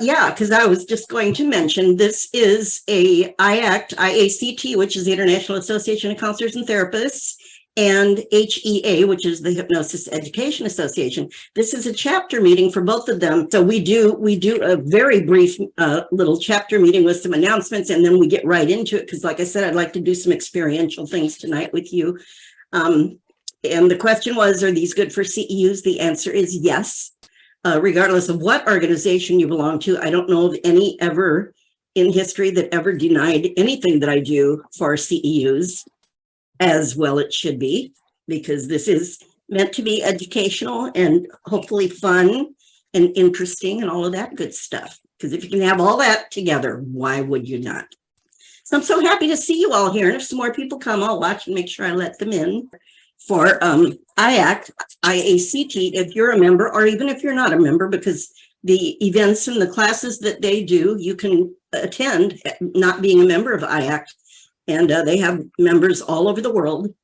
Yeah, because I was just going to mention this is a IACT, which is the International Association of Counselors and Therapists, and HEA, which is the Hypnosis Education Association. This is a chapter meeting for both of them. So we do a very brief little chapter meeting with some announcements, and then we get right into it. Because like I said, I'd like to do some experiential things tonight with you. And the question was, are these good for CEUs? The answer is yes. Regardless of what organization you belong to. I don't know of any ever in history that ever denied anything that I do for CEUs, as well it should be, because this is meant to be educational and hopefully fun and interesting and all of that good stuff. Because if you can have all that together, why would you not? So I'm so happy to see you all here. And if some more people come, I'll watch and make sure I let them in. For IACT, if you're a member, or even if you're not a member, because the events and the classes that they do, you can attend not being a member of IACT, and they have members all over the world.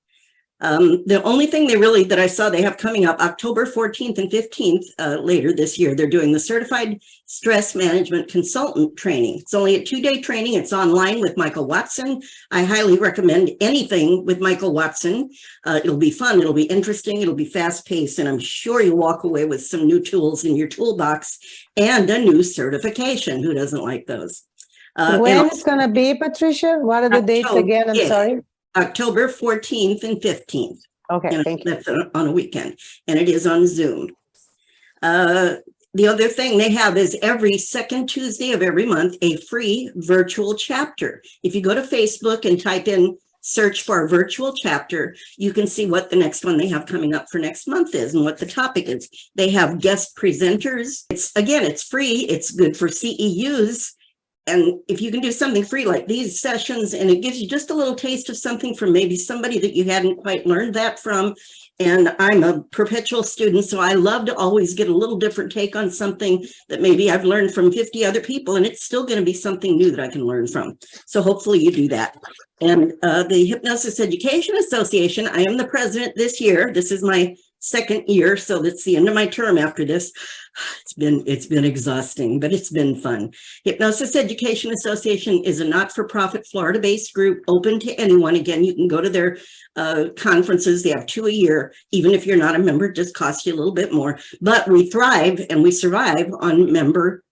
The only thing that I saw they have coming up October 14th and 15th later this year, they're doing the Certified Stress Management Consultant Training. It's only a 2-day training. It's online with Michael Watson. I highly recommend anything with Michael Watson. It'll be fun. It'll be interesting. It'll be fast paced. And I'm sure you'll walk away with some new tools in your toolbox and a new certification. Who doesn't like those? When it's going to be, Patricia? What are the dates again? I'm sorry. October 14th and 15th. Okay, thank you. That's on a weekend, and it is on Zoom. The other thing they have is every second Tuesday of every month, a free virtual chapter. If you go to Facebook and type in search for a virtual chapter, you can see what the next one they have coming up for next month is and what the topic is. They have guest presenters. It's free. It's good for CEUs. And if you can do something free like these sessions, and it gives you just a little taste of something from maybe somebody that you hadn't quite learned that from. And I'm a perpetual student, so I love to always get a little different take on something that maybe I've learned from 50 other people, and it's still going to be something new that I can learn from. So hopefully you do that. And the Hypnosis Education Association, I am the president this year. This is my second year, so that's the end of my term after this. It's been exhausting, but it's been fun. Hypnosis Education Association is a not-for-profit Florida-based group open to anyone. Again, you can go to their conferences. They have 2 a year. Even if you're not a member, it just costs you a little bit more. But we thrive and we survive on member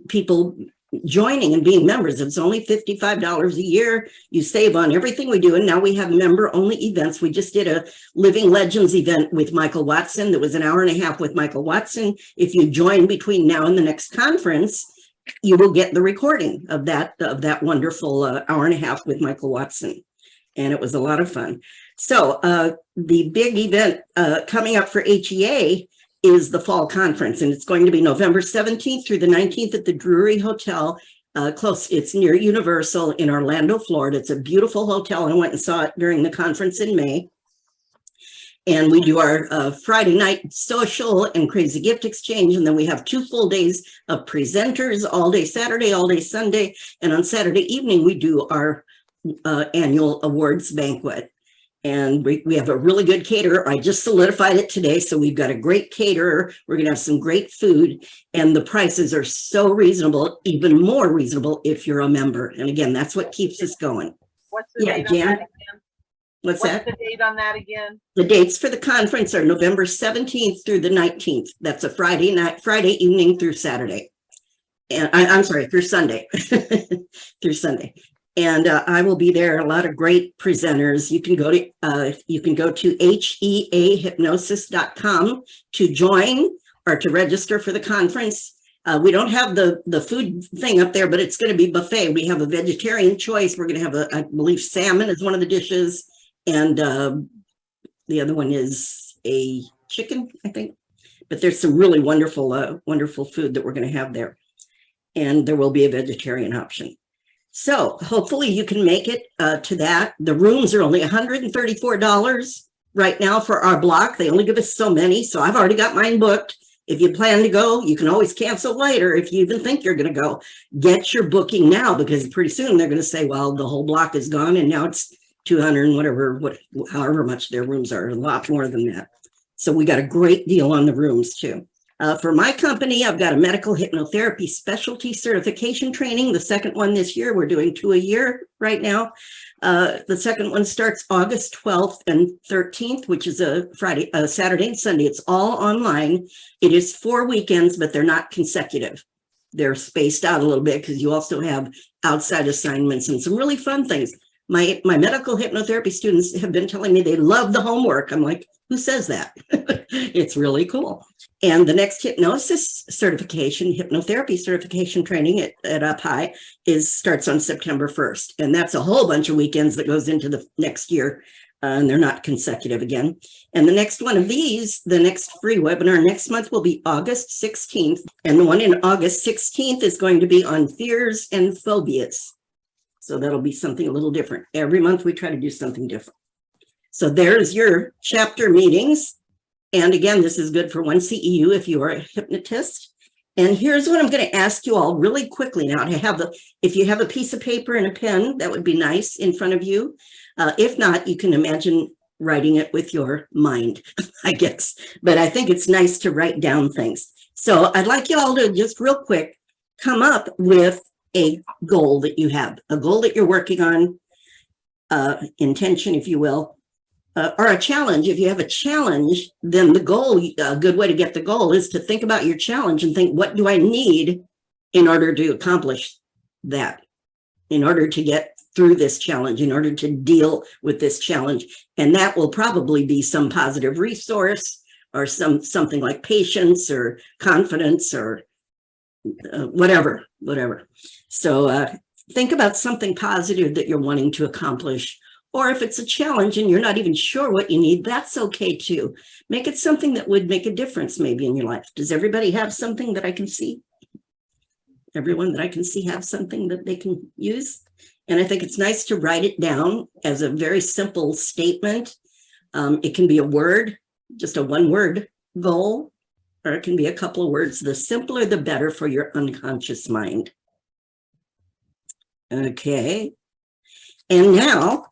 people joining and being members. It's only $55 a year. You save on everything we do. And now we have member-only events. We just did a Living Legends event with Michael Watson. That was an hour and a half with Michael Watson. If you join between now and the next conference, you will get the recording of that wonderful hour and a half with Michael Watson. And it was a lot of fun. So the big event coming up for HEA is the fall conference, and it's going to be November 17th through the 19th at the Drury Hotel. It's near Universal in Orlando, Florida. It's a beautiful hotel. I went and saw it during the conference in May. And we do our Friday night social and crazy gift exchange. And then we have 2 full days of presenters, all day Saturday, all day Sunday. And on Saturday evening, we do our annual awards banquet. And we have a really good caterer. I just solidified it today. So we've got a great caterer. We're going to have some great food. And the prices are so reasonable, even more reasonable if you're a member. And again, that's what keeps us going. What's the date on that again? What's that? The date on that again? The dates for the conference are November 17th through the 19th. That's a Friday evening through Saturday. And I'm sorry, through Sunday. Through Sunday. And I will be there. A lot of great presenters. You can go to heahypnosis.com to join or to register for the conference. We don't have the food thing up there, but it's going to be buffet. We have a vegetarian choice. We're going to have I believe salmon is one of the dishes, and the other one is a chicken, I think. But there's some really wonderful, wonderful food that we're going to have there, and there will be a vegetarian option. So hopefully you can make it to that. The rooms are only $134 right now for our block. They only give us so many, so I've already got mine booked. If you plan to go, you can always cancel later if you even think you're going to go. Get your booking now, because pretty soon they're going to say, well, the whole block is gone and now it's 200 and however much their rooms are, a lot more than that. So we got a great deal on the rooms too. For my company, I've got a medical hypnotherapy specialty certification training. The second one this year, we're doing 2 a year right now. The second one starts August 12th and 13th, which is a Saturday and Sunday. It's all online. It is 4 weekends, but they're not consecutive. They're spaced out a little bit because you also have outside assignments and some really fun things. My medical hypnotherapy students have been telling me they love the homework. I'm like, who says that? It's really cool. And the next hypnosis certification, hypnotherapy certification training at Up High starts on September 1st. And that's a whole bunch of weekends that goes into the next year. And they're not consecutive again. And the next one of these, the next free webinar next month will be August 16th. And the one in August 16th is going to be on fears and phobias. So that'll be something a little different. Every month we try to do something different. So there's your chapter meetings. And again, this is good for one CEU if you are a hypnotist. And here's what I'm going to ask you all really quickly now to have if you have a piece of paper and a pen, that would be nice in front of you. If not, you can imagine writing it with your mind, I guess. But I think it's nice to write down things. So I'd like you all to just real quick come up with a goal that you have, a goal that you're working on, intention, if you will, or a challenge. If you have a challenge, then the goal, a good way to get the goal is to think about your challenge and think, what do I need in order to accomplish that, in order to get through this challenge, in order to deal with this challenge? And that will probably be some positive resource or something like patience or confidence or whatever. So think about something positive that you're wanting to accomplish. Or if it's a challenge and you're not even sure what you need, that's okay too. Make it something that would make a difference maybe in your life. Does everybody have something that I can see? Everyone that I can see have something that they can use? And I think it's nice to write it down as a very simple statement. It can be a word, just a one-word goal, or it can be a couple of words. The simpler, the better for your unconscious mind. Okay. And now,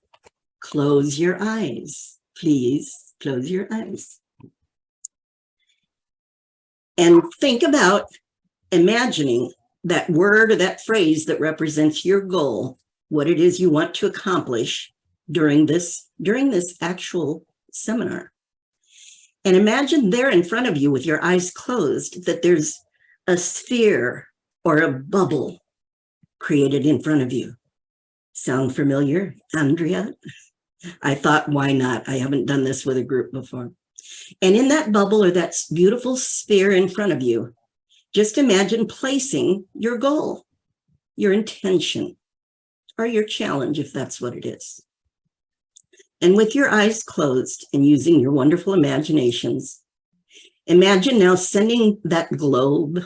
close your eyes. Please close your eyes. And think about imagining that word or that phrase that represents your goal, what it is you want to accomplish during this actual seminar. And imagine there in front of you with your eyes closed that there's a sphere or a bubble created in front of you. Sound familiar, Andrea? I thought, why not? I haven't done this with a group before. And in that bubble or that beautiful sphere in front of you, just imagine placing your goal, your intention, or your challenge, if that's what it is. And with your eyes closed and using your wonderful imaginations, imagine now sending that globe,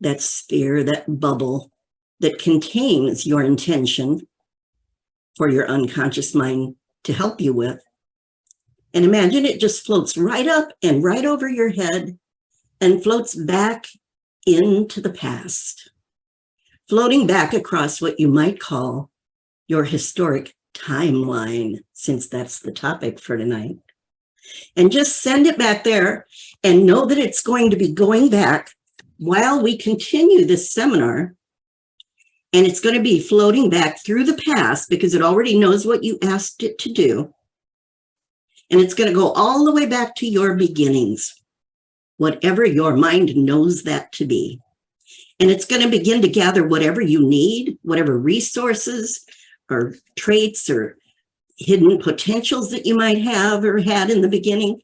that sphere, that bubble that contains your intention for your unconscious mind to help you with. And imagine it just floats right up and right over your head and floats back into the past, floating back across what you might call your historic timeline, since that's the topic for tonight. And just send it back there and know that it's going to be going back while we continue this seminar. And it's going to be floating back through the past because it already knows what you asked it to do. And it's going to go all the way back to your beginnings, whatever your mind knows that to be. And it's going to begin to gather whatever you need, whatever resources or traits or hidden potentials that you might have or had in the beginning.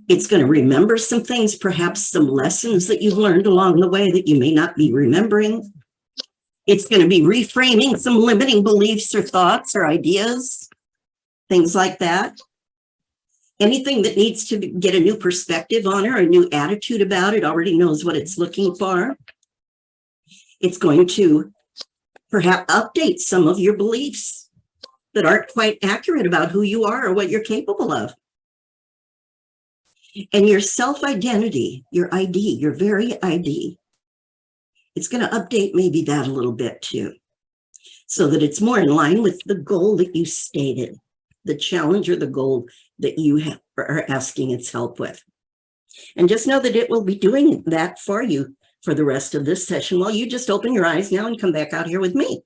It's going to remember some things, perhaps some lessons that you've learned along the way that you may not be remembering. It's going to be reframing some limiting beliefs or thoughts or ideas, things like that. Anything that needs to get a new perspective on it or a new attitude about it already knows what it's looking for. It's going to perhaps update some of your beliefs that aren't quite accurate about who you are or what you're capable of. And your self-identity, your ID, your very ID, it's going to update maybe that a little bit too, so that it's more in line with the goal that you stated, the challenge or the goal that you are asking its help with. And just know that it will be doing that for you for the rest of this session while you just open your eyes now and come back out here with me.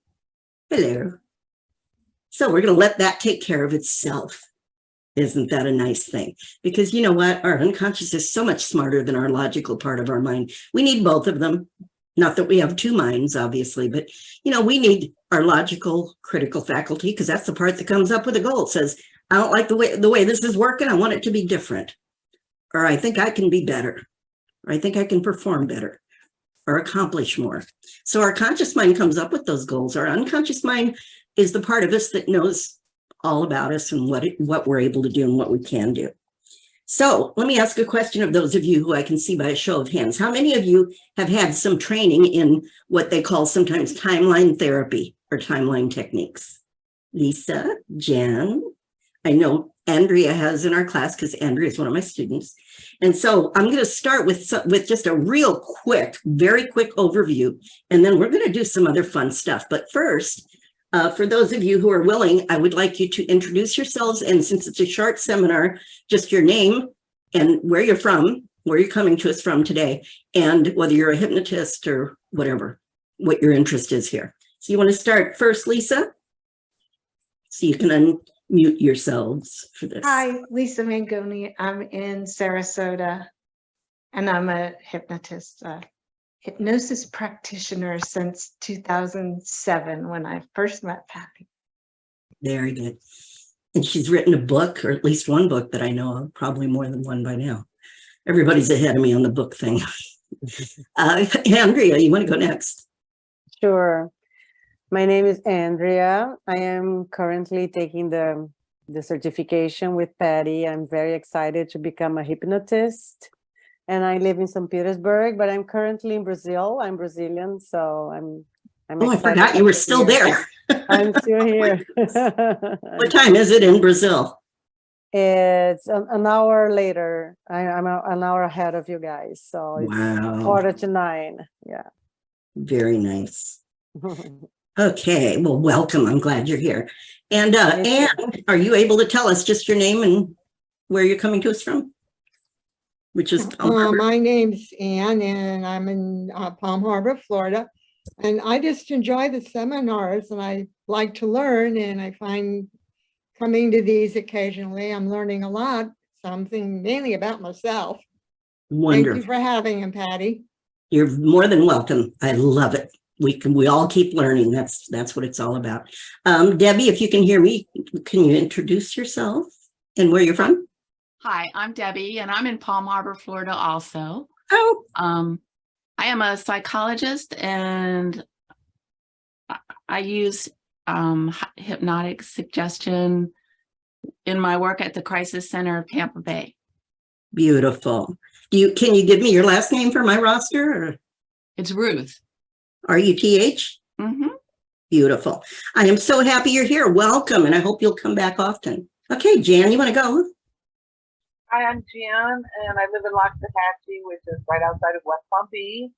Hello. So we're going to let that take care of itself. Isn't that a nice thing? Because you know what? Our unconscious is so much smarter than our logical part of our mind. We need both of them. Not that we have two minds, obviously, but we need our logical, critical faculty, because that's the part that comes up with a goal. It says, I don't like the way this is working. I want it to be different. Or I think I can be better. Or I think I can perform better or accomplish more. So our conscious mind comes up with those goals. Our unconscious mind is the part of us that knows all about us and what we're able to do and what we can do. So let me ask a question of those of you who I can see by a show of hands. How many of you have had some training in what they call sometimes timeline therapy or timeline techniques? Lisa, Jen, I know Andrea has in our class because Andrea is one of my students. And so I'm going to start with just a real quick, very quick overview, and then we're going to do some other fun stuff. But first, for those of you who are willing, I would like you to introduce yourselves. And since it's a short seminar, just your name and where you're from, where you're coming to us from today, and whether you're a hypnotist or whatever, what your interest is here. So you want to start first, Lisa? So you can unmute yourselves for this. Hi, Lisa Mangoni. I'm in Sarasota, and I'm a hypnotist. Hypnosis practitioner since 2007 when I first met Patty. Very good. And she's written a book, or at least one book that I know of, probably more than one by now. Everybody's ahead of me on the book thing. Andrea, you want to go next? Sure. My name is Andrea. I am currently taking the certification with Patty. I'm very excited to become a hypnotist. And I live in St. Petersburg, but I'm currently in Brazil. I'm Brazilian, so I'm Oh, I forgot you were still there. I'm still here. What time is it in Brazil? It's an hour later. I'm an hour ahead of you guys. So it's Wow. 8:45. Yeah. Very nice. Okay, well, welcome. I'm glad you're here. And Anne, are you able to tell us just your name and where you're coming to us from? Which is my name's Ann, and I'm in Palm Harbor, Florida. And I just enjoy the seminars, and I like to learn. And I find coming to these occasionally, I'm learning a lot, something mainly about myself. wonderful. Thank you for having him, Patty. You're more than welcome. I love it. We all keep learning. That's what it's all about. Debbie, if you can hear me, can you introduce yourself and where you're from? Hi, I'm Debbie, and I'm in Palm Harbor, Florida also. Oh, I am a psychologist, and I use hypnotic suggestion in my work at the Crisis Center of Tampa Bay. beautiful. Can you give me your last name for my roster? Or It's Ruth. RUTH? Mm-hmm. Beautiful. I am so happy you're here. Welcome, and I hope you'll come back often. Okay, Jan, you want to go? Hi, I'm Jan, and I live in Loxahatchee, which is right outside of West Palm Beach.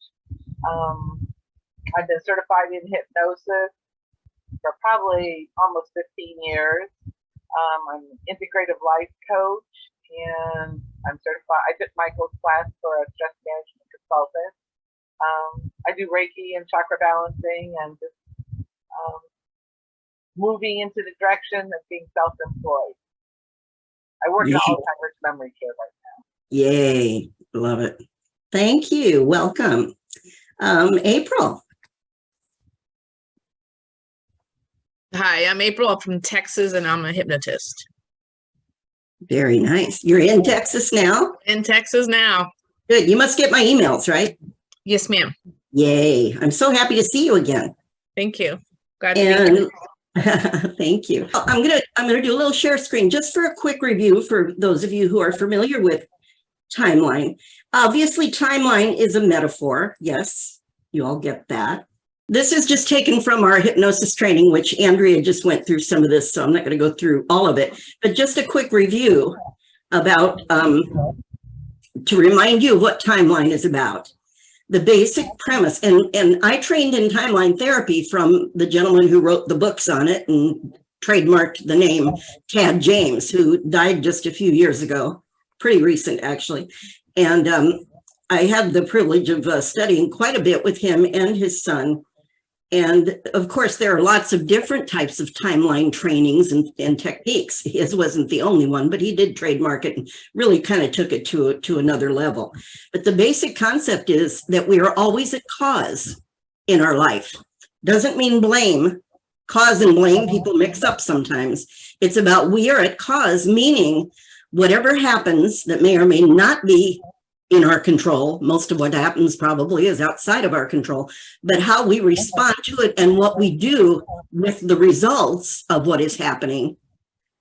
I've been certified in hypnosis for probably almost 15 years. I'm an integrative life coach, and I'm certified. I took Michael's class for a stress management consultant. I do Reiki and chakra balancing, and just moving into the direction of being self-employed. I work in Alzheimer's memory care right now. Yay, love it. Thank you. Welcome. April. Hi, I'm April. I'm from Texas, and I'm a hypnotist. Very nice. You're in Texas now? In Texas now. Good. You must get my emails, right? Yes, ma'am. Yay. I'm so happy to see you again. Thank you. Glad to be here. Thank you. I'm gonna do a little share screen just for a quick review for those of you who are familiar with timeline. Obviously, timeline is a metaphor. Yes, you all get that. This is just taken from our hypnosis training, which Andrea just went through some of this, so I'm not going to go through all of it, but just a quick review about to remind you of what timeline is about. The basic premise, and I trained in timeline therapy from the gentleman who wrote the books on it and trademarked the name Tad James, who died just a few years ago. pretty recent actually. And I had the privilege of studying quite a bit with him and his son. And of course, there are lots of different types of timeline trainings and techniques. His wasn't the only one, but he did trademark it and really kind of took it to another level. But the basic concept is that we are always at cause in our life. Doesn't mean blame. Cause and blame people mix up sometimes. It's about we are at cause, meaning whatever happens that may or may not be in our control, most of what happens probably is outside of our control, but how we respond to it and what we do with the results of what is happening,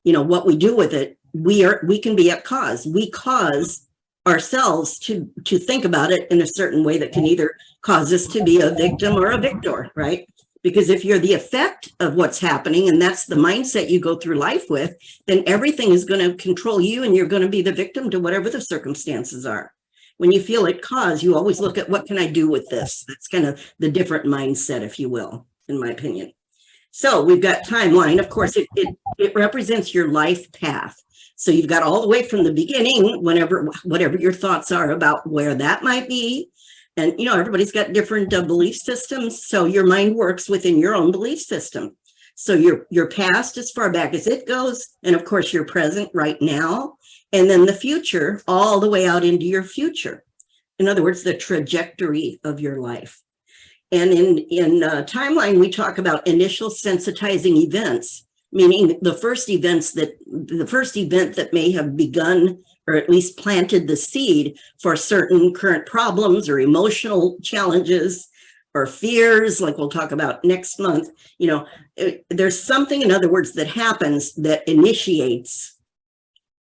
you know, what we do with it, we can be at cause. We cause ourselves to think about it in a certain way that can either cause us to be a victim or a victor, right? Because if you're the effect of what's happening and that's the mindset you go through life with, then everything is going to control you and you're going to be the victim to whatever the circumstances are. When you feel at cause, you always look at what can I do with this? That's kind of the different mindset, if you will, in my opinion. So we've got timeline. Of course, it represents your life path. So you've got all the way from the beginning, whatever your thoughts are about where that might be. And, you know, everybody's got different belief systems. So your mind works within your own belief system. So your past as far back as it goes. And of course, your present right now. And then the future all the way out into your future. In other words, the trajectory of your life. And in timeline, we talk about initial sensitizing events, meaning the first event that may have begun or at least planted the seed for certain current problems or emotional challenges or fears, like we'll talk about next month. You know, there's something, in other words, that happens that initiates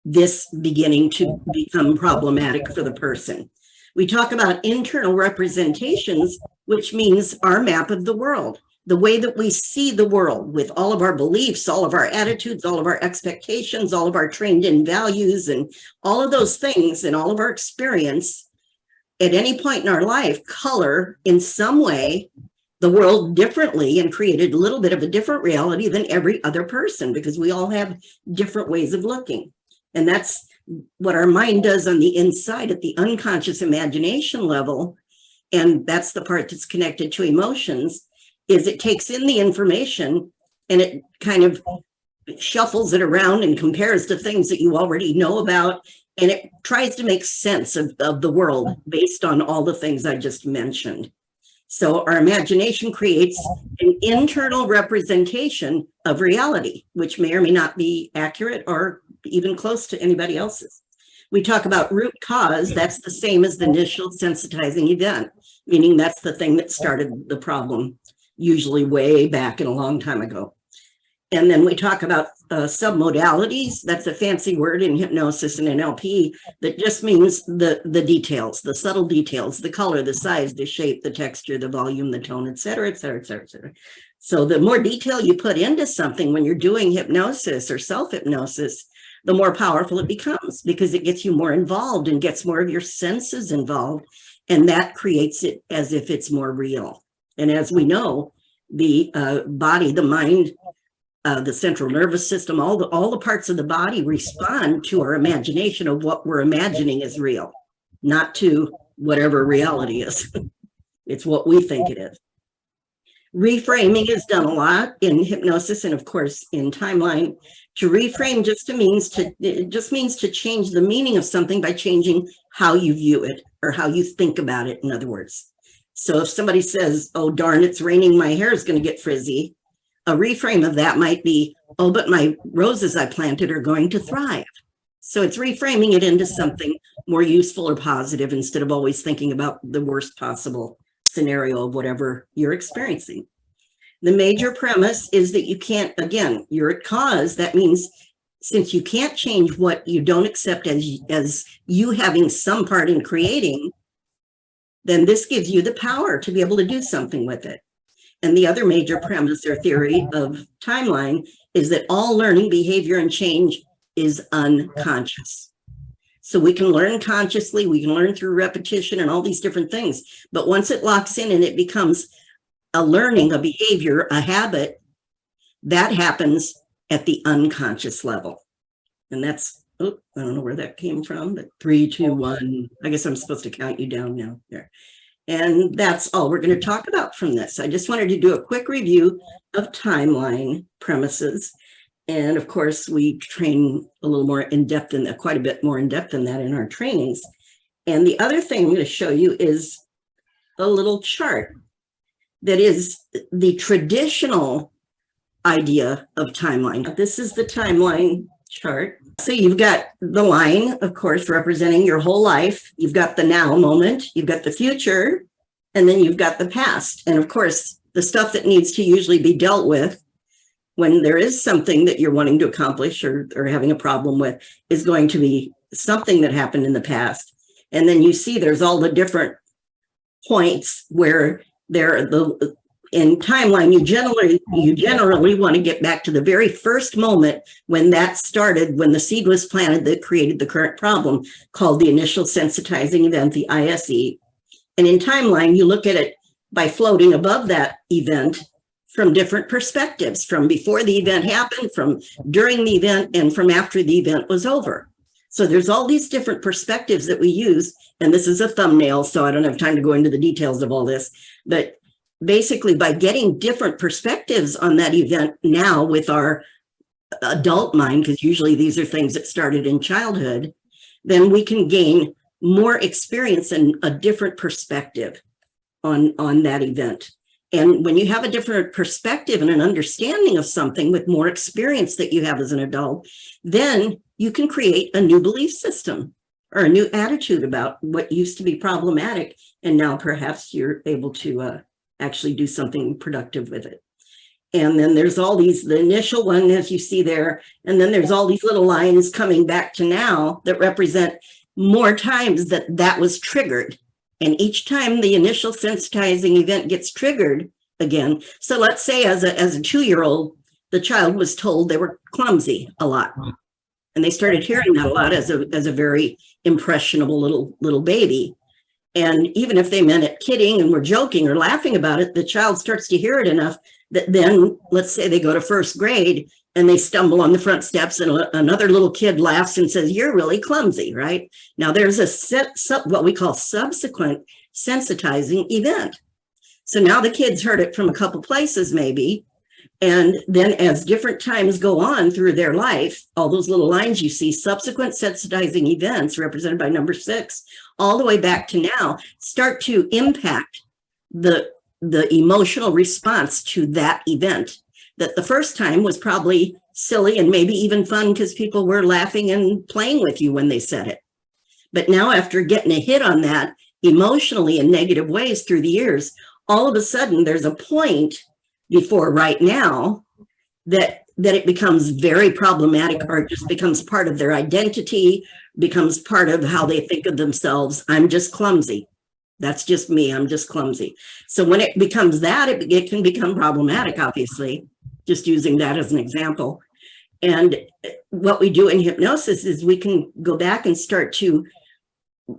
this beginning to become problematic for the person. We talk about internal representations, which means our map of the world, the way that we see the world with all of our beliefs, all of our attitudes, all of our expectations, all of our trained in values, and all of those things and all of our experience at any point in our life color in some way the world differently and created a little bit of a different reality than every other person because we all have different ways of looking. And that's what our mind does on the inside at the unconscious imagination level. And that's the part that's connected to emotions, is it takes in the information and it kind of shuffles it around and compares to things that you already know about. And it tries to make sense of the world based on all the things I just mentioned. So our imagination creates an internal representation of reality, which may or may not be accurate or even close to anybody else's. We talk about root cause. That's the same as the initial sensitizing event, meaning that's the thing that started the problem, usually way back and a long time ago. And then we talk about submodalities. That's a fancy word in hypnosis and NLP that just means the details, the subtle details, the color, the size, the shape, the texture, the volume, the tone, et cetera, et cetera, et cetera, et cetera. So the more detail you put into something when you're doing hypnosis or self-hypnosis, the more powerful it becomes because it gets you more involved and gets more of your senses involved. And that creates it as if it's more real. And as we know, the body, the mind, the central nervous system, all the parts of the body respond to our imagination of what we're imagining is real, not to whatever reality is. It's what we think it is. Reframing is done a lot in hypnosis and of course in timeline. To reframe just means to change the meaning of something by changing how you view it or how you think about it, in other words. So if somebody says, oh, darn, it's raining, my hair is going to get frizzy, a reframe of that might be, oh, but my roses I planted are going to thrive. So it's reframing it into something more useful or positive instead of always thinking about the worst possible scenario of whatever you're experiencing. The major premise is that you can't, again, you're at cause. That means since you can't change what you don't accept as you having some part in creating, then this gives you the power to be able to do something with it. And the other major premise or theory of timeline is that all learning, behavior, and change is unconscious. So we can learn consciously, we can learn through repetition and all these different things. But once it locks in and it becomes a learning, a behavior, a habit, that happens at the unconscious level. And that's Oh, I don't know where that came from, but 3, 2, 1. I guess I'm supposed to count you down now. There. And that's all we're going to talk about from this. I just wanted to do a quick review of timeline premises. And of course, we train a little more in depth in that, quite a bit more in depth than that in our trainings. And the other thing I'm going to show you is a little chart that is the traditional idea of timeline. This is the timeline chart. So you've got the line, of course, representing your whole life. You've got the now moment, you've got the future, and then you've got the past. And of course, the stuff that needs to usually be dealt with when there is something that you're wanting to accomplish or having a problem with is going to be something that happened in the past. And then you see there's all the different points where in timeline, you generally want to get back to the very first moment when that started, when the seed was planted that created the current problem, called the initial sensitizing event, the ISE. And in timeline, you look at it by floating above that event from different perspectives, from before the event happened, from during the event, and from after the event was over. So there's all these different perspectives that we use, and this is a thumbnail, so I don't have time to go into the details of all this, but basically by getting different perspectives on that event now with our adult mind, because usually these are things that started in childhood, then we can gain more experience and a different perspective on that event. And when you have a different perspective and an understanding of something with more experience that you have as an adult, then you can create a new belief system or a new attitude about what used to be problematic. And now perhaps you're able to actually do something productive with it. And then there's all these, the initial one, as you see there, and then there's all these little lines coming back to now that represent more times that was triggered. And each time the initial sensitizing event gets triggered again. So let's say as a 2-year-old, the child was told they were clumsy a lot. And they started hearing that a lot as a very impressionable little baby. And even if they meant it kidding and were joking or laughing about it, the child starts to hear it enough that then, let's say they go to first grade and they stumble on the front steps and another little kid laughs and says, "You're really clumsy," right? Now there's what we call subsequent sensitizing event. So now the kids heard it from a couple places maybe. And then as different times go on through their life, all those little lines you see, subsequent sensitizing events represented by number 6, all the way back to now, start to impact the emotional response to that event. That the first time was probably silly and maybe even fun because people were laughing and playing with you when they said it. But now after getting a hit on that emotionally in negative ways through the years, all of a sudden there's a point before right now that it becomes very problematic or it just becomes part of their identity, becomes part of how they think of themselves. I'm just clumsy. That's just me. I'm just clumsy. So when it becomes that, it can become problematic, obviously, just using that as an example. And what we do in hypnosis is we can go back and start to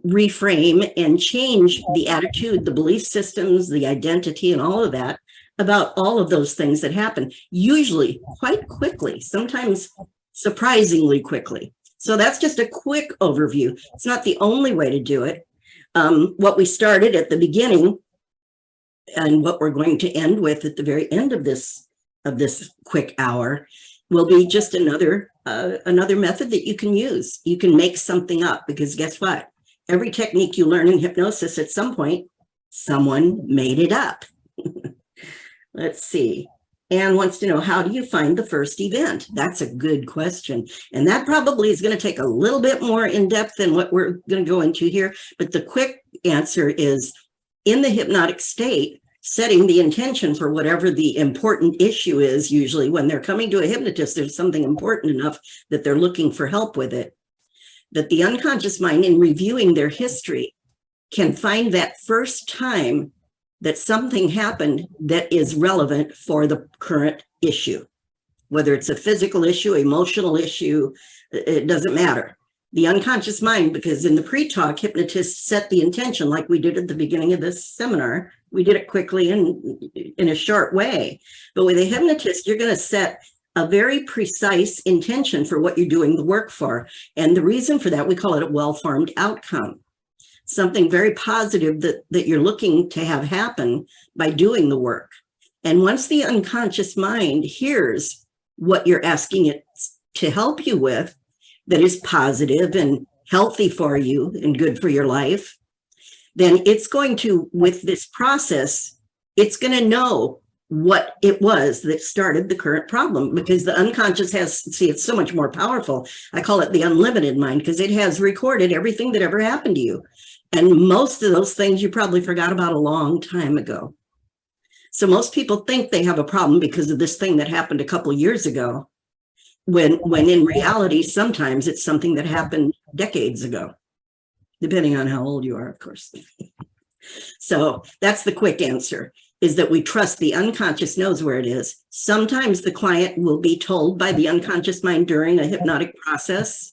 reframe and change the attitude, the belief systems, the identity, and all of that about all of those things that happen, usually quite quickly, sometimes surprisingly quickly. So that's just a quick overview. It's not the only way to do it. What we started at the beginning and what we're going to end with at the very end of this quick hour will be just another method that you can use. You can make something up, because guess what? Every technique you learn in hypnosis, at some point, someone made it up. Let's see. Anne wants to know, how do you find the first event? That's a good question. And that probably is going to take a little bit more in depth than what we're going to go into here. But the quick answer is, in the hypnotic state, setting the intention for whatever the important issue is. Usually when they're coming to a hypnotist, there's something important enough that they're looking for help with it. That the unconscious mind, in reviewing their history, can find that first time that something happened that is relevant for the current issue. Whether it's a physical issue, emotional issue, it doesn't matter. The unconscious mind, because in the pre-talk, hypnotists set the intention like we did at the beginning of this seminar. We did it quickly and in a short way. But with a hypnotist, you're going to set a very precise intention for what you're doing the work for. And the reason for that, we call it a well-formed outcome. Something very positive that you're looking to have happen by doing the work. And once the unconscious mind hears what you're asking it to help you with, that is positive and healthy for you and good for your life, then it's going to, with this process, it's going to know what it was that started the current problem, because the unconscious has, see, it's so much more powerful. I call it the unlimited mind, because it has recorded everything that ever happened to you. And most of those things you probably forgot about a long time ago. So most people think they have a problem because of this thing that happened a couple of years ago, when in reality, sometimes it's something that happened decades ago, depending on how old you are, of course. So that's the quick answer, is that we trust the unconscious knows where it is. Sometimes the client will be told by the unconscious mind during a hypnotic process.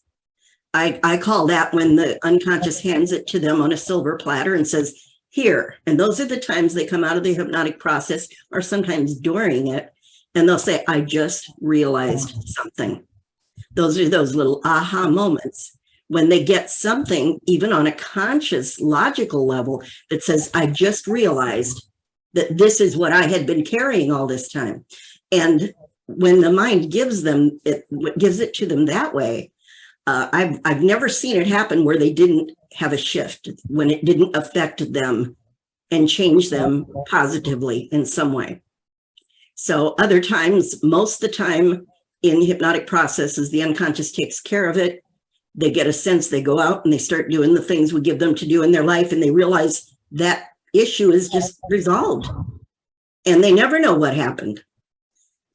I call that when the unconscious hands it to them on a silver platter and says, here. And those are the times they come out of the hypnotic process, or sometimes during it, and they'll say, I just realized something. Those are those little aha moments when they get something, even on a conscious, logical level, that says, I just realized that this is what I had been carrying all this time. And when the mind gives them, it gives it to them that way, I've never seen it happen where they didn't have a shift, when it didn't affect them and change them positively in some way. So other times, most of the time in hypnotic processes, the unconscious takes care of it. They get a sense, they go out and they start doing the things we give them to do in their life, and they realize that issue is just resolved. And they never know what happened,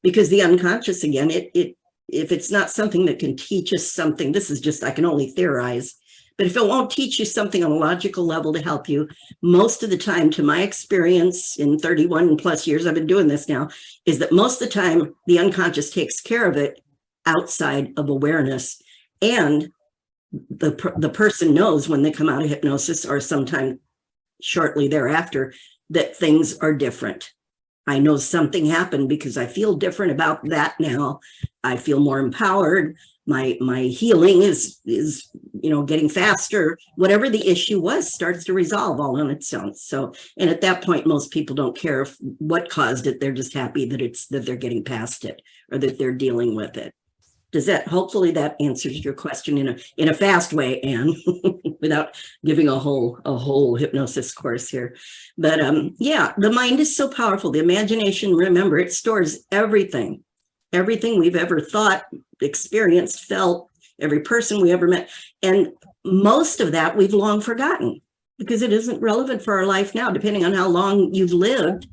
because the unconscious, again, if it's not something that can teach us something, this is just, I can only theorize, but if it won't teach you something on a logical level to help you, most of the time, to my experience in 31 plus years I've been doing this now, is that most of the time the unconscious takes care of it outside of awareness. And the person knows when they come out of hypnosis, or sometime shortly thereafter, that things are different. I know something happened because I feel different about that now. I feel more empowered. My healing is getting faster. Whatever the issue was starts to resolve all on its own. So, and at that point, most people don't care what caused it. They're just happy that they're getting past it, or that they're dealing with it. Does that, hopefully that answers your question in a fast way, Anne, without giving a whole hypnosis course here. But yeah, the mind is so powerful. The imagination, remember, it stores everything we've ever thought, experienced, felt, every person we ever met. And most of that we've long forgotten, because it isn't relevant for our life now, depending on how long you've lived.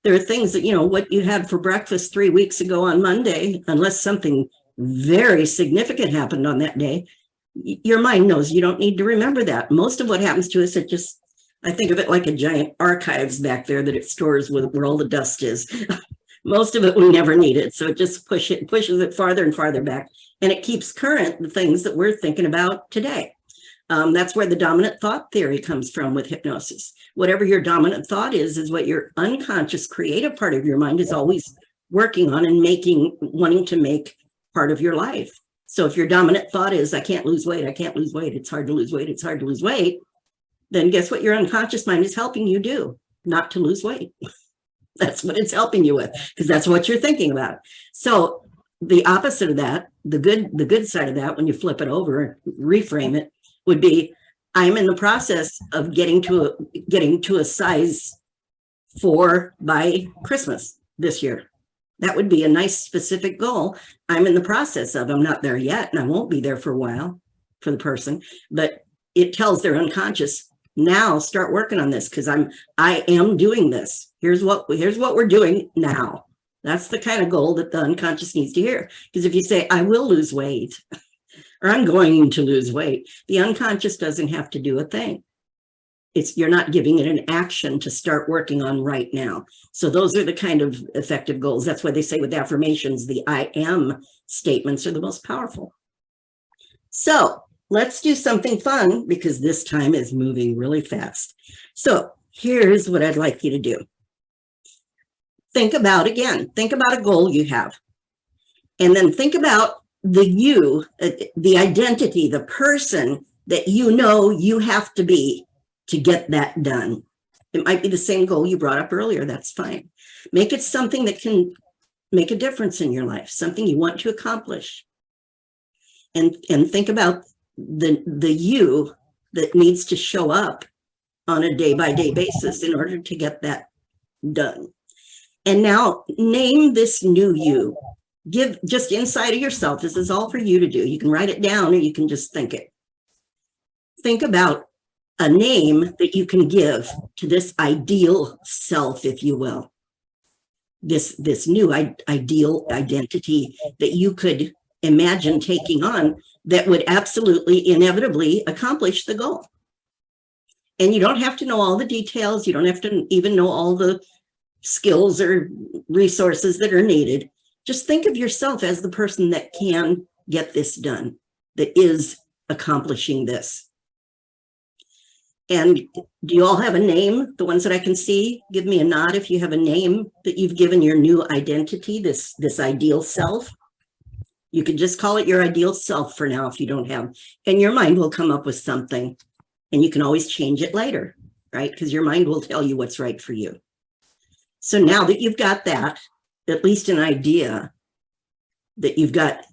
There are things that, what you had for breakfast 3 weeks ago on Monday, unless something very significant happened on that day, your mind knows you don't need to remember that. Most of what happens to us, I think of it like a giant archives back there that it stores where all the dust is. Most of it we never need it. So it just pushes it farther and farther back, and it keeps current the things that we're thinking about today. That's where the dominant thought theory comes from with hypnosis. Whatever your dominant thought is what your unconscious creative part of your mind is always working on and wanting to make part of your life. So if your dominant thought is, I can't lose weight, it's hard to lose weight, then guess what your unconscious mind is helping you do? Not to lose weight. That's what it's helping you with, because that's what you're thinking about. So the opposite of that, the good side of that, when you flip it over, reframe it, would be, I'm in the process of getting to a size 4 by Christmas this year. That would be a nice specific goal. I'm in the process of, I'm not there yet, and I won't be there for a while for the person, but it tells their unconscious, now start working on this, because I am doing this. Here's what we're doing now. That's the kind of goal that the unconscious needs to hear. Because if you say, I will lose weight, or I'm going to lose weight, the unconscious doesn't have to do a thing. You're not giving it an action to start working on right now. So those are the kind of effective goals. That's why they say with affirmations, the I am statements are the most powerful. So let's do something fun, because this time is moving really fast. So here's what I'd like you to do. Think about a goal you have. And then think about the you, the identity, the person that you know you have to be to get that done. It might be the same goal you brought up earlier. That's fine. Make it something that can make a difference in your life, something you want to accomplish. And think about the you that needs to show up on a day-by-day basis in order to get that done. And now name this new you. Give just inside of yourself. This is all for you to do. You can write it down or you can just think it. Think about a name that you can give to this ideal self, if you will. This new ideal identity that you could imagine taking on that would absolutely inevitably accomplish the goal. And you don't have to know all the details. You don't have to even know all the skills or resources that are needed. Just think of yourself as the person that can get this done, that is accomplishing this. And do you all have a name? The ones that I can see, give me a nod if you have a name that you've given your new identity, this ideal self. You can just call it your ideal self for now if you don't have, and your mind will come up with something, and you can always change it later, right? Because your mind will tell you what's right for you. So now that you've got that, at least an idea that you've got,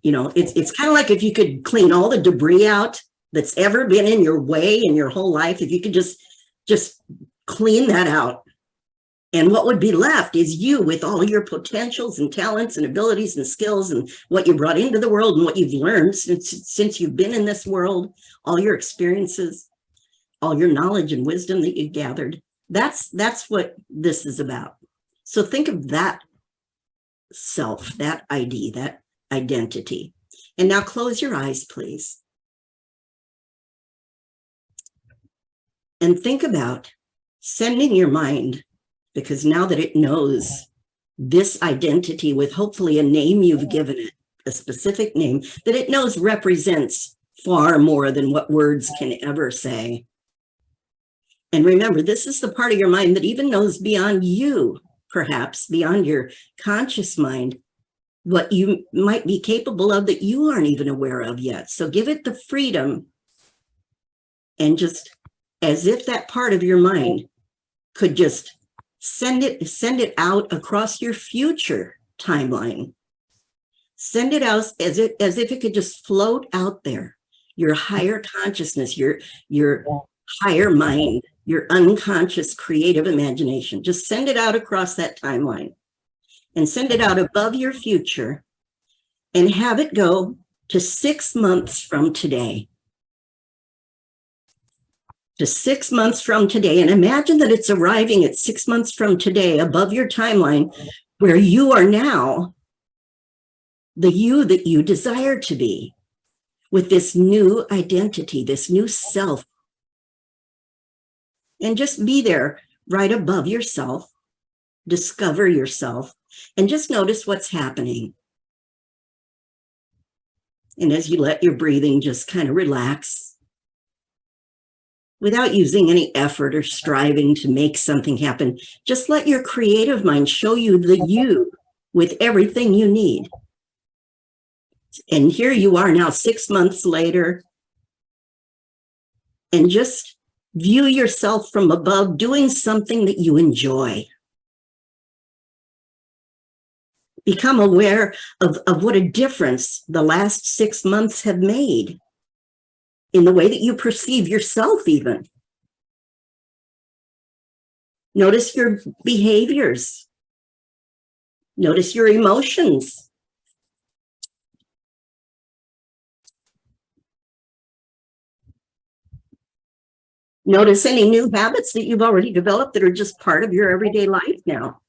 you know, it's kind of like if you could clean all the debris out that's ever been in your way in your whole life, if you could just clean that out. And what would be left is you with all your potentials and talents and abilities and skills and what you brought into the world and what you've learned since you've been in this world, all your experiences, all your knowledge and wisdom that you gathered. That's what this is about. So think of that self, that ID, that identity. And now close your eyes, please. And think about sending your mind, because now that it knows this identity with hopefully a name you've given it, a specific name that it knows represents far more than what words can ever say. And remember, this is the part of your mind that even knows beyond you, perhaps beyond your conscious mind, what you might be capable of that you aren't even aware of yet. So give it the freedom, and just as if that part of your mind could just send it out across your future timeline. Send it out as if it could just float out there. Your higher consciousness, your higher mind, your unconscious creative imagination. Just send it out across that timeline and send it out above your future and have it go to 6 months from today. To 6 months from today. And imagine that it's arriving at 6 months from today above your timeline, where you are now the you that you desire to be, with this new identity, this new self. And just be there right above yourself, discover yourself, and just notice what's happening. And as you let your breathing just kind of relax, without using any effort or striving to make something happen, just let your creative mind show you the you with everything you need. And here you are now 6 months later, and just view yourself from above doing something that you enjoy. Become aware of what a difference the last 6 months have made in the way that you perceive yourself even. Notice your behaviors. Notice your emotions. Notice any new habits that you've already developed that are just part of your everyday life now.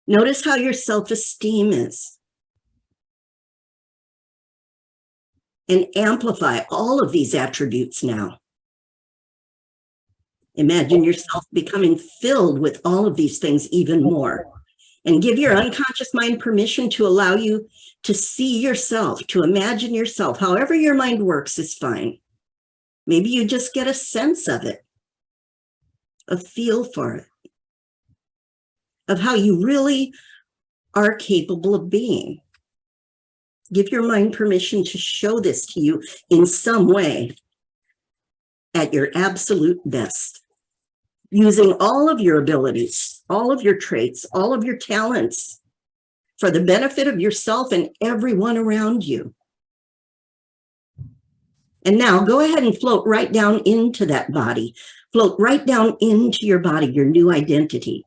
Notice how your self-esteem is. And amplify all of these attributes now. Imagine yourself becoming filled with all of these things even more. And give your unconscious mind permission to allow you to see yourself, to imagine yourself. However your mind works is fine. Maybe you just get a sense of it, a feel for it. of how you really are capable of being. Give your mind permission to show this to you in some way at your absolute best, using all of your abilities, all of your traits, all of your talents for the benefit of yourself and everyone around you. And now go ahead and float right down into that body. Float right down into your body, your new identity,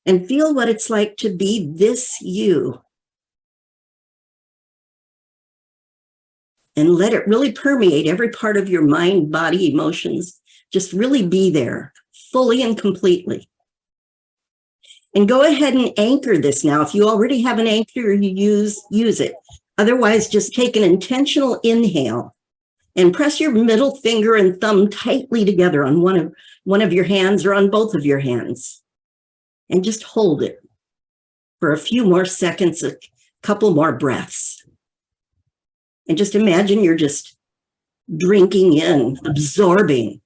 and feel what it's like to be this you. And let it really permeate every part of your mind, body, emotions. Just really be there fully and completely. And go ahead and anchor this now. If you already have an anchor, you use it. Otherwise, just take an intentional inhale and press your middle finger and thumb tightly together on one of your hands or on both of your hands. And just hold it for a few more seconds, a couple more breaths. And just imagine you're just drinking in, absorbing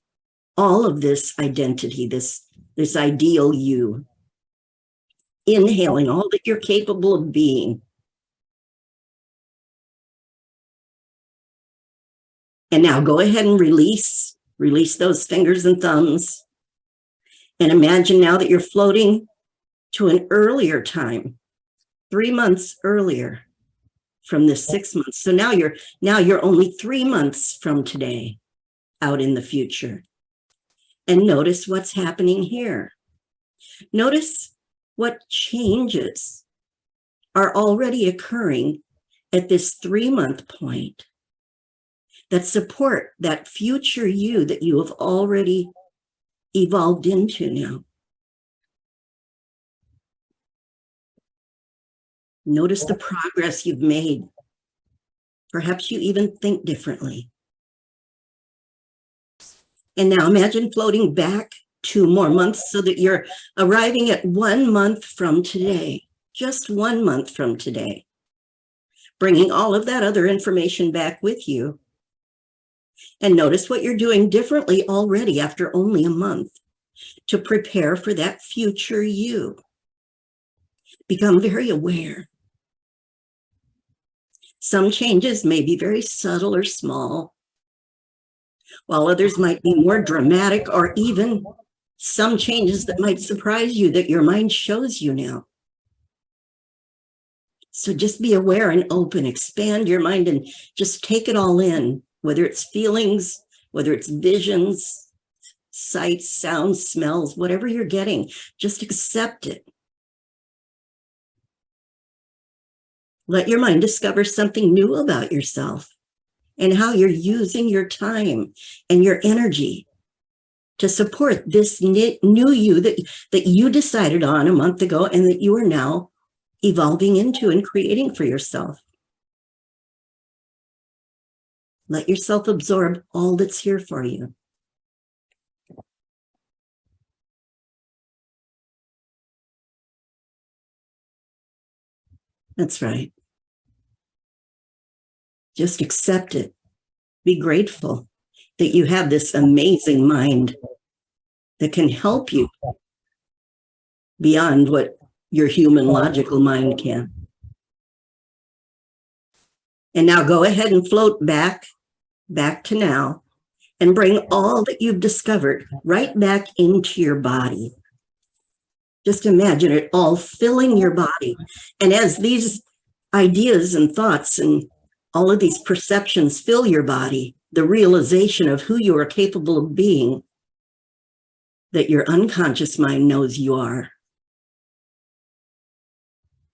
all of this identity, this ideal you. Inhaling all that you're capable of being. And now go ahead and release those fingers and thumbs. And imagine now that you're floating to an earlier time, 3 months earlier from this 6 months. So now you're only 3 months from today out in the future. And notice what's happening here. Notice what changes are already occurring at this 3-month point that support that future you that you have already evolved into now. Notice the progress you've made. Perhaps you even think differently. And now imagine floating back 2 more months so that you're arriving at 1 month from today, just 1 month from today, bringing all of that other information back with you. And notice what you're doing differently already after only a month to prepare for that future you. Become very aware. Some changes may be very subtle or small, while others might be more dramatic or even some changes that might surprise you that your mind shows you now. So just be aware and open, expand your mind and just take it all in, whether it's feelings, whether it's visions, sights, sounds, smells, whatever you're getting, just accept it. Let your mind discover something new about yourself and how you're using your time and your energy to support this new you that you decided on a month ago and that you are now evolving into and creating for yourself. Let yourself absorb all that's here for you. That's right. Just accept it. Be grateful that you have this amazing mind that can help you beyond what your human logical mind can. And now go ahead and float back to now and bring all that you've discovered right back into your body. Just imagine it all filling your body. And as these ideas and thoughts and all of these perceptions fill your body, the realization of who you are capable of being, that your unconscious mind knows you are.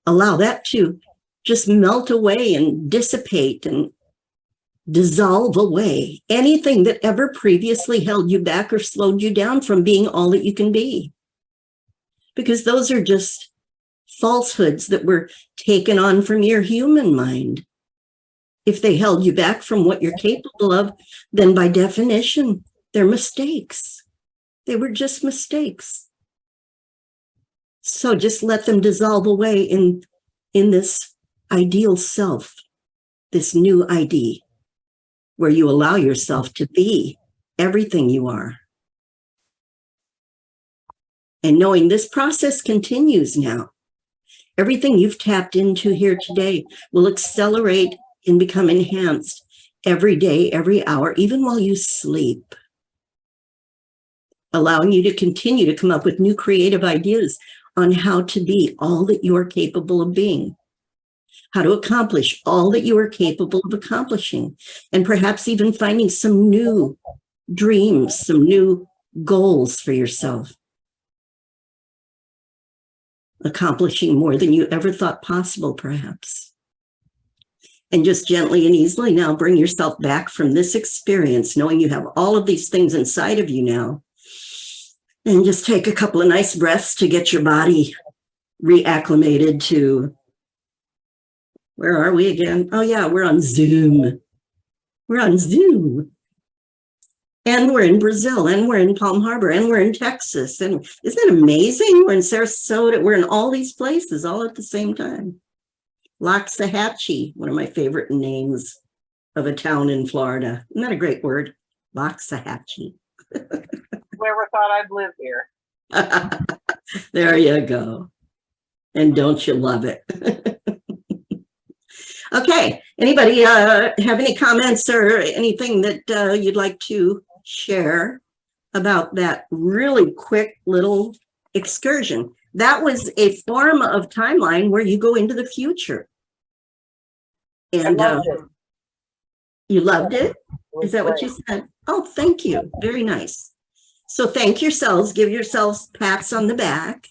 Allow that to just melt away and dissipate and dissolve away anything that ever previously held you back or slowed you down from being all that you can be. Because those are just falsehoods that were taken on from your human mind. If they held you back from what you're capable of, then by definition, they're mistakes. They were just mistakes. So just let them dissolve away in this ideal self, this new ID, where you allow yourself to be everything you are. And knowing this process continues now. Everything you've tapped into here today will accelerate and become enhanced every day, every hour, even while you sleep, allowing you to continue to come up with new creative ideas on how to be all that you are capable of being, how to accomplish all that you are capable of accomplishing, and perhaps even finding some new dreams, some new goals for yourself, accomplishing more than you ever thought possible, perhaps. And just gently and easily now bring yourself back from this experience, knowing you have all of these things inside of you now. And just take a couple of nice breaths to get your body reacclimated to, where are we again? Oh yeah, we're on Zoom. We're on Zoom. And we're in Brazil, and we're in Palm Harbor, and we're in Texas. And isn't it amazing? We're in Sarasota. We're in all these places all at the same time. Loxahatchee, one of my favorite names of a town in Florida. Isn't that a great word? Loxahatchee. Whoever thought I'd live here. There you go. And don't you love it? Okay, anybody have any comments or anything that you'd like to share about that really quick little excursion? That was a form of timeline where you go into the future. And I loved it. you loved it? It was Is that what great. you said? Oh, thank you. Very nice. So thank yourselves, give yourselves pats on the back.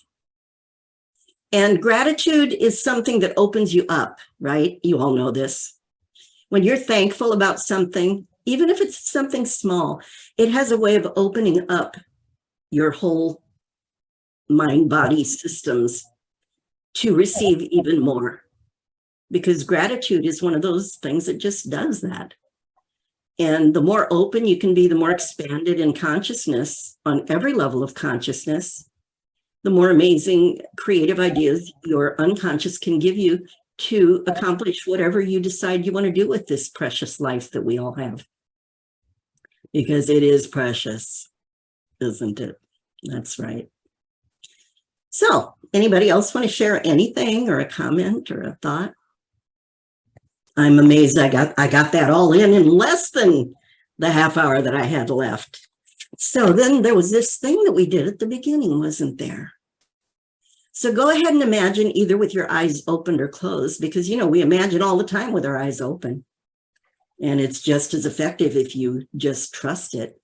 And gratitude is something that opens you up, right? You all know this. When you're thankful about something, even if it's something small, it has a way of opening up your whole mind, body systems to receive even more. Because gratitude is one of those things that just does that. And the more open you can be, the more expanded in consciousness on every level of consciousness, the more amazing creative ideas your unconscious can give you to accomplish whatever you decide you want to do with this precious life that we all have. Because it is precious, isn't it? That's right. So, anybody else want to share anything or a comment or a thought? I'm amazed I got that all in less than the half hour that I had left. So then there was this thing that we did at the beginning, wasn't there? So go ahead and imagine either with your eyes opened or closed, because, you know, we imagine all the time with our eyes open. And it's just as effective if you just trust it.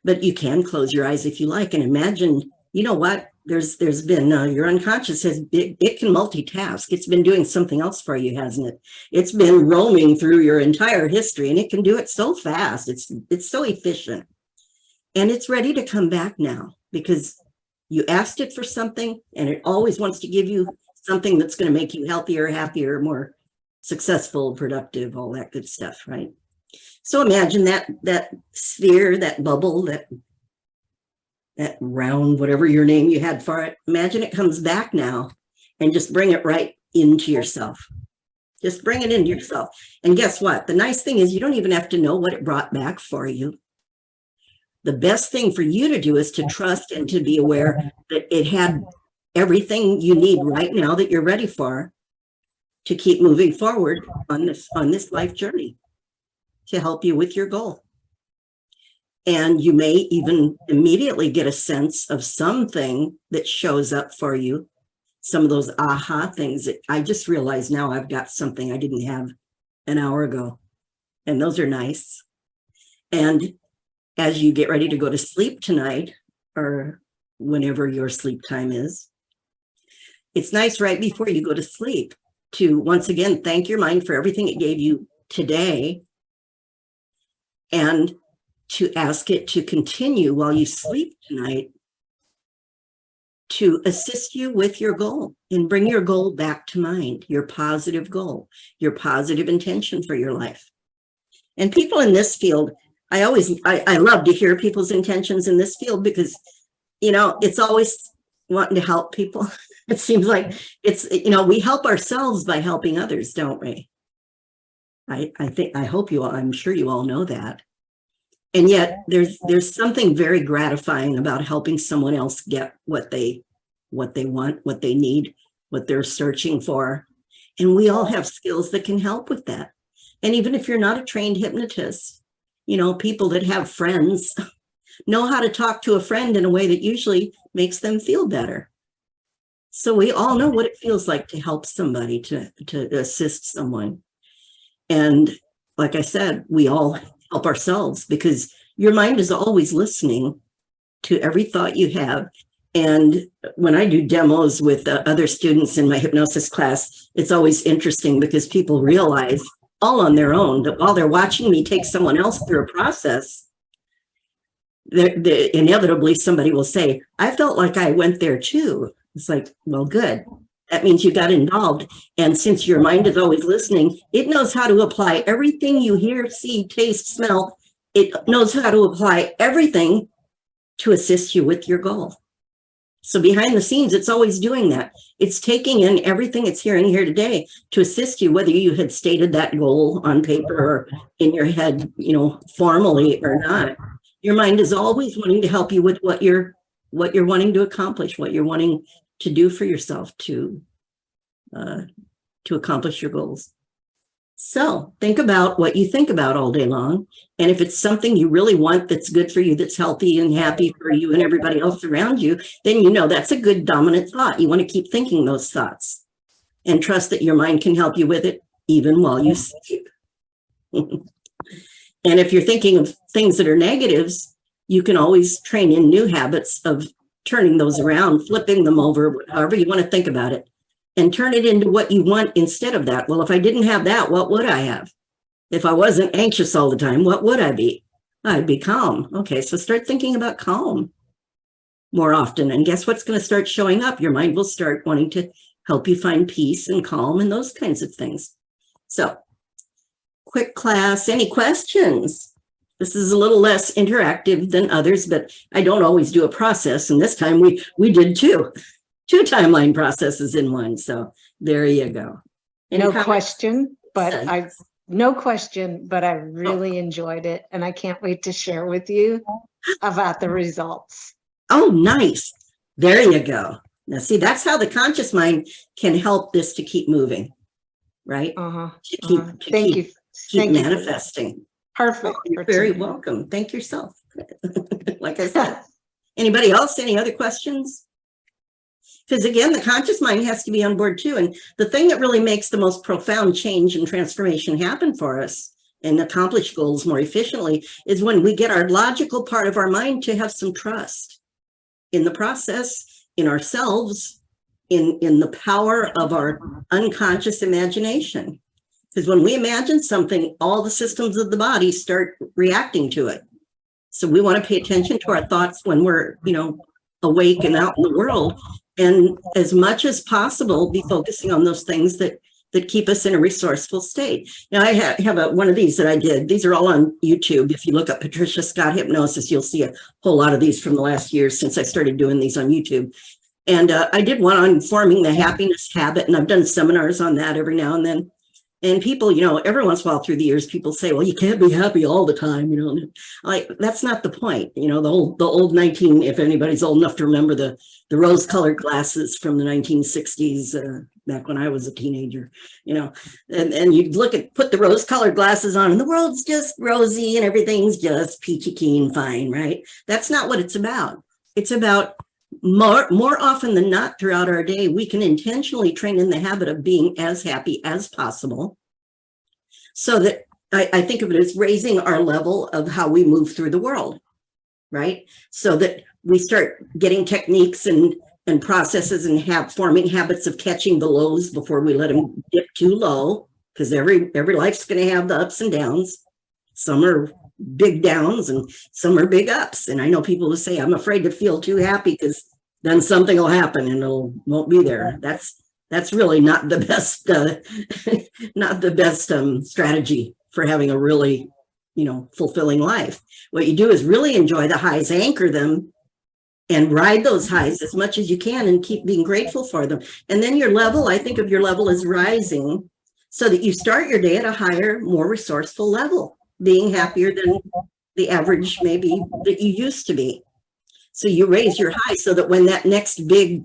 But you can close your eyes if you like and imagine, you know what? There's been, your unconscious it can multitask. It's been doing something else for you, hasn't it? It's been roaming through your entire history and it can do it so fast. It's so efficient. And it's ready to come back now because you asked it for something and it always wants to give you something that's going to make you healthier, happier, more successful, productive, all that good stuff, right? So imagine that sphere, that bubble, that round, whatever your name you had for it, imagine it comes back now and just bring it right into yourself. Just bring it into yourself. And guess what? The nice thing is you don't even have to know what it brought back for you. The best thing for you to do is to trust and to be aware that it had everything you need right now that you're ready for to keep moving forward on this life journey to help you with your goal. And you may even immediately get a sense of something that shows up for you. Some of those aha things that I just realized now I've got something I didn't have an hour ago. And those are nice. And as you get ready to go to sleep tonight, or whenever your sleep time is, it's nice right before you go to sleep to once again thank your mind for everything it gave you today and to ask it to continue while you sleep tonight to assist you with your goal and bring your goal back to mind, your positive goal, your positive intention for your life. And people in this field, I love to hear people's intentions in this field because, you know, it's always wanting to help people. It seems like it's, you know, we help ourselves by helping others, don't we? I hope you all, I'm sure you all know that. And yet there's something very gratifying about helping someone else get what they want, what they need, what they're searching for. And we all have skills that can help with that. And even if you're not a trained hypnotist, you know, people that have friends know how to talk to a friend in a way that usually makes them feel better. So we all know what it feels like to help somebody, to assist someone. And like I said, we all help ourselves because your mind is always listening to every thought you have. And when I do demos with other students in my hypnosis class, it's always interesting because people realize all on their own that while they're watching me take someone else through a process, inevitably somebody will say, I felt like I went there too. It's like, well, good. That means you got involved. And since your mind is always listening, it knows how to apply everything you hear, see, taste, smell. It knows how to apply everything to assist you with your goal. So behind the scenes, it's always doing that. It's taking in everything it's hearing here today to assist you, whether you had stated that goal on paper or in your head, you know, formally or not. Your mind is always wanting to help you with what you're wanting to accomplish, what you're wanting to do for yourself to accomplish your goals. So think about what you think about all day long. And if it's something you really want that's good for you, that's healthy and happy for you and everybody else around you, then you know that's a good dominant thought. You want to keep thinking those thoughts and trust that your mind can help you with it even while you sleep. And if you're thinking of things that are negatives, you can always train in new habits of turning those around, flipping them over, however you want to think about it, and turn it into what you want instead of that. Well, if I didn't have that, what would I have? If I wasn't anxious all the time, what would I be? I'd be calm. Okay, so start thinking about calm more often. And guess what's going to start showing up? Your mind will start wanting to help you find peace and calm and those kinds of things. So, quick class, any questions? This is a little less interactive than others, but I don't always do a process. And this time we did two timeline processes in one. So there you go. Any No comments? question, but Sense. I really enjoyed it. And I can't wait to share with you about the results. Oh, nice. There you go. Now, see, that's how the conscious mind can help this to keep moving, right? To keep Thank you. manifesting. Perfect. You're very welcome. Thank yourself. Like I said, anybody else, any other questions? Because again, the conscious mind has to be on board too. And the thing that really makes the most profound change and transformation happen for us and accomplish goals more efficiently is when we get our logical part of our mind to have some trust in the process, in ourselves, in the power of our unconscious imagination. Because when we imagine something, all the systems of the body start reacting to it. So we want to pay attention to our thoughts when we're, you know, awake and out in the world. And as much as possible, be focusing on those things that keep us in a resourceful state. Now, I have one of these that I did. These are all on YouTube. If you look up Patricia Scott Hypnosis, you'll see a whole lot of these from the last year since I started doing these on YouTube. And I did one on forming the happiness habit, and I've done seminars on that every now and then. And people, you know, every once in a while through the years, people say, well, you can't be happy all the time, you know. Like, that's not the point. You know, the old if anybody's old enough to remember the rose-colored glasses from the 1960s, back when I was a teenager, you know, and you put the rose-colored glasses on and the world's just rosy and everything's just peachy keen fine, right? That's not what it's about. It's about more often than not throughout our day, we can intentionally train in the habit of being as happy as possible. So that I think of it as raising our level of how we move through the world, right? So that we start getting techniques and processes and forming habits of catching the lows before we let them dip too low, because every life's going to have the ups and downs. Some are big downs and some are big ups. And I know people who say, I'm afraid to feel too happy because then something will happen and won't be there. That's really not the best, strategy for having a really, you know, fulfilling life. What you do is really enjoy the highs, anchor them, and ride those highs as much as you can and keep being grateful for them. And then your level, I think of your level as rising so that you start your day at a higher, more resourceful level, being happier than the average maybe that you used to be. So you raise your high so that when that next big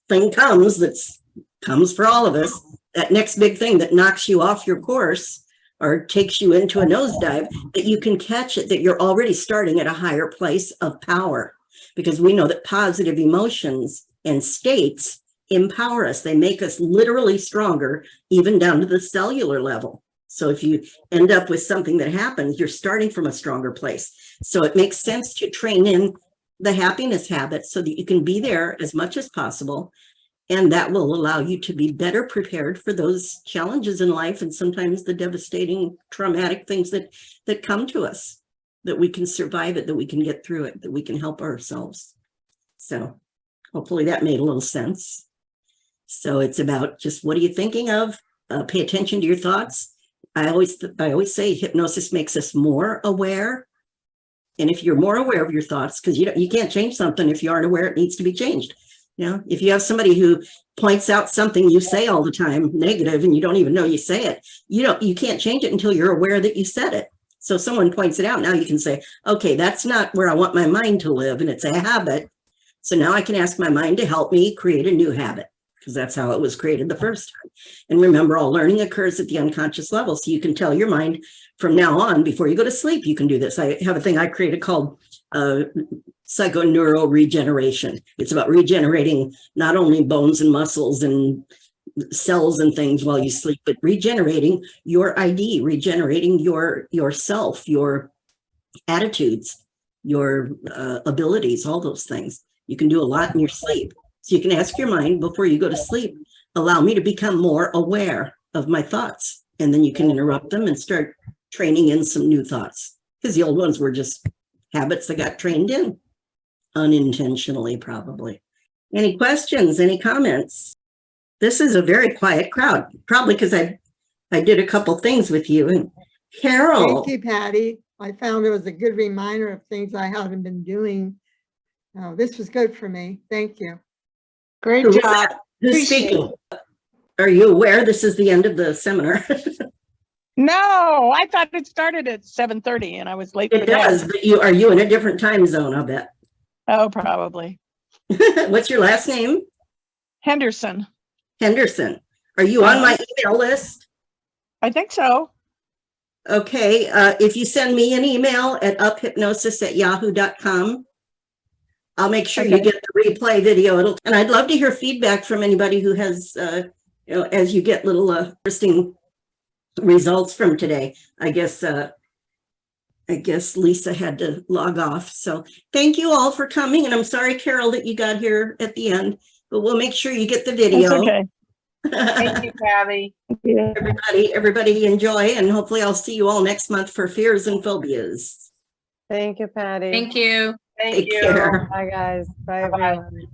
thing comes, comes for all of us, that next big thing that knocks you off your course or takes you into a nosedive, that you can catch it, that you're already starting at a higher place of power. Because we know that positive emotions and states empower us. They make us literally stronger, even down to the cellular level. So if you end up with something that happens, you're starting from a stronger place. So it makes sense to train in the happiness habit so that you can be there as much as possible. And that will allow you to be better prepared for those challenges in life and sometimes the devastating, traumatic things that come to us, that we can survive it, that we can get through it, that we can help ourselves. So hopefully that made a little sense. So it's about just what are you thinking of? Pay attention to your thoughts. I always say hypnosis makes us more aware. And if you're more aware of your thoughts, because you can't change something if you aren't aware it needs to be changed. You know, if you have somebody who points out something you say all the time negative and you don't even know you say it, you can't change it until you're aware that you said it. So someone points it out, now you can say, okay, that's not where I want my mind to live, and it's a habit. So now I can ask my mind to help me create a new habit, because that's how it was created the first time. And remember, all learning occurs at the unconscious level. So you can tell your mind from now on, before you go to sleep, you can do this. I have a thing I created called psychoneural regeneration. It's about regenerating not only bones and muscles and cells and things while you sleep, but regenerating your ID, regenerating yourself, your attitudes, your abilities, all those things. You can do a lot in your sleep. So you can ask your mind before you go to sleep, allow me to become more aware of my thoughts. And then you can interrupt them and start training in some new thoughts, because the old ones were just habits that got trained in unintentionally, probably. Any questions, any comments? This is a very quiet crowd, probably because I did a couple things with you. And Carol. Thank you, Patty. I found it was a good reminder of things I haven't been doing. This was good for me. Thank you. Great Who's job. that? Who's Appreciate speaking? Are you aware this is the end of the seminar? No, I thought it started at 7:30 and I was late for It that. does, but are you in a different time zone, I'll bet. Oh, probably. What's your last name? Henderson. Henderson. Are you on my email list? I think so. Okay, if you send me an email at uphypnosis@yahoo.com, I'll make sure you Okay. get the replay video. And I'd love to hear feedback from anybody who has, as you get little interesting results from today. I guess Lisa had to log off. So thank you all for coming. And I'm sorry, Carol, that you got here at the end, but we'll make sure you get the video. It's okay. Thank you, Patty. Yeah. Everybody enjoy, and hopefully I'll see you all next month for fears and phobias. Thank you, Patty. Thank you. Thank Take you. care. Bye, guys. Bye, Bye-bye. everyone.